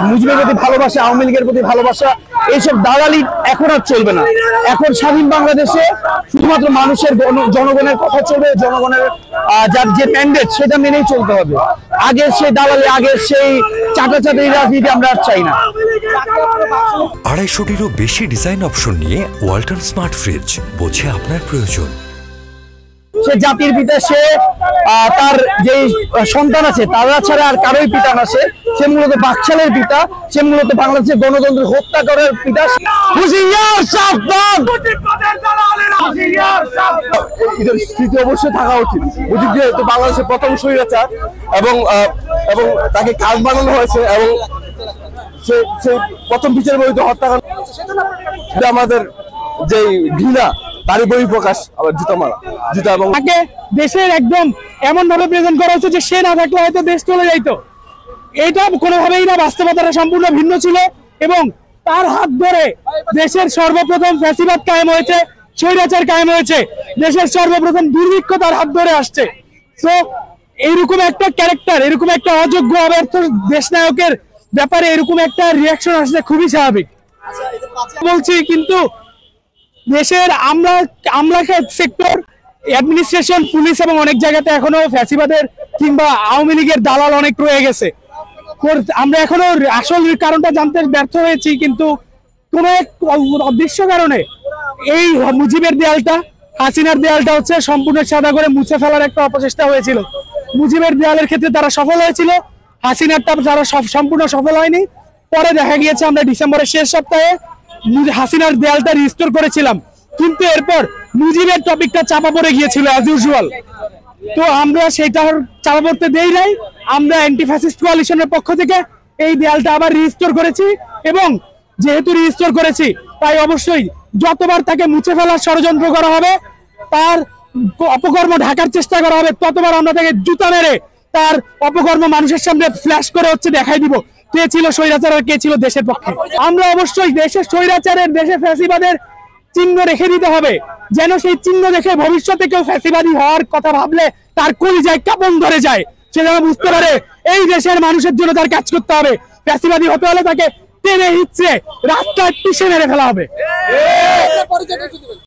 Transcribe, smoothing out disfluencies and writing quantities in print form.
মুজিবের প্রতি ভালোবাসা, আওয়ামী লীগের প্রতি ভালোবাসা, এইসব দালালি এখন আর চলবে না। এখন স্বাধীন বাংলাদেশে শুধুমাত্র মানুষের জনগণের কথা চলবে, জনগণের যার যে ম্যান্ডেট সেটা মেনেই চলতে হবে। আগের সেই দালালি, আগের সেই চাটাচাটি রাজনীতি আমরা আর চাই না। 250-টিরও বেশি ডিজাইন অপশন নিয়ে ওয়ালটন স্মার্ট ফ্রিজ, বোঝে আপনার প্রয়োজন। সে জাতির পিতা, সে তার যে সন্তান আছে তারা ছাড়া আর কারোই পিতা না। সে মূলত বাকশালের পিতা, সে মূলত বাংলাদেশের গণতন্ত্র হত্যা করার পিতা। স্মৃতি অবশ্যই থাকা উচিত। মুজিব যেহেতু বাংলাদেশের প্রথম স্বৈরাচার এবং তাকে কাজ বানানো হয়েছে এবং সে প্রথম বিচার বহির্ভূত হত্যাকাণ্ড, আমাদের যে ঘৃণা তারই বহিঃপ্রকাশ। আবার জুতা এবং তাকে দেশের একদম এমন ভাবে প্রেজেন্ট করা হচ্ছে যে সে না থাকলে হয়তো দেশ চলে যাইতো। এটা কোনোভাবেই না, বাস্তবতাটা সম্পূর্ণ ভিন্ন ছিল। এবং তার হাত ধরে দেশের সর্বপ্রথম ফ্যাসিবাদ কায়েম হয়েছে, স্বৈরাচার কায়েম হয়েছে, দেশের সর্বপ্রথম দুর্ভিক্ষ তার হাত ধরে আসছে। তো এইরকম একটা ক্যারেক্টার, এরকম একটা অযোগ্য অব্যর্থ দেশনায়কের ব্যাপারে এরকম একটা রিয়াকশন আসলে খুবই স্বাভাবিক বলছি। কিন্তু দেশের আমলা সেক্টর, অ্যাডমিনিস্ট্রেশন, পুলিশ এবং অনেক জায়গাতে এখনো ফ্যাসিবাদের কিংবা আওয়ামী লীগের দালাল অনেক রয়ে গেছে। আমরা এখনো আসল কারণটা জানতে ব্যর্থ হয়েছি। কিন্তু কোন এক অদৃশ্য কারণে এই মুজিবের দেয়ালটা, হাসিনার দেয়ালটা হচ্ছে সম্পূর্ণ সাদা করে মুছে ফেলার একটা অপচেষ্টা হয়েছিল। মুজিবের দেয়ালের ক্ষেত্রে তারা সফল হয়েছিল, হাসিনারটা তারা সম্পূর্ণ সফল হয়নি। পরে দেখা গিয়েছে আমরা ডিসেম্বরের শেষ সপ্তাহে হাসিনার দেয়ালটা রিস্টোর করেছিলাম, কিন্তু এরপর মুজিবের টপিকটা চাপা পড়ে গিয়েছিল অ্যাজ ইউজুয়াল। তো আমরা সেটা চাপা পড়তে দেই নাই। আমরা অ্যান্টি ফ্যাসিস্ট কোয়ালিশনের পক্ষ থেকে এই দেয়ালটা আবার রিস্টোর করেছি এবং যেহেতু রিস্টোর করেছি তাই অবশ্যই যতবার তাকে মুছে ফেলার ষড়যন্ত্র করা হবে, তার অপকর্ম ঢাকার চেষ্টা করা হবে, ততবার আমরা তাকে জুতা মেরে তার অপকর্ম মানুষের সামনে ফ্ল্যাশ করে হচ্ছে দেখাই দিব কে ছিল স্বৈরাচার আর কে ছিল দেশের পক্ষে। আমরা অবশ্যই দেশের স্বৈরাচারের, দেশে ফ্যাসিবাদের চিহ্ন রেখে দিতে হবে, যেন সেই চিহ্ন দেখে ভবিষ্যতে কেউ ফ্যাসিবাদী হওয়ার কথা ভাবলে তার কলিজায় কাঁপন ধরে যায়। সে যেন বুঝতে পারে এই দেশের মানুষের জন্য তার কাজ করতে হবে। ফ্যাসিবাদী হতে হলে তাকে টেনে হিচড়ে রাস্তায় পিষে মেরে ফেলা হবে।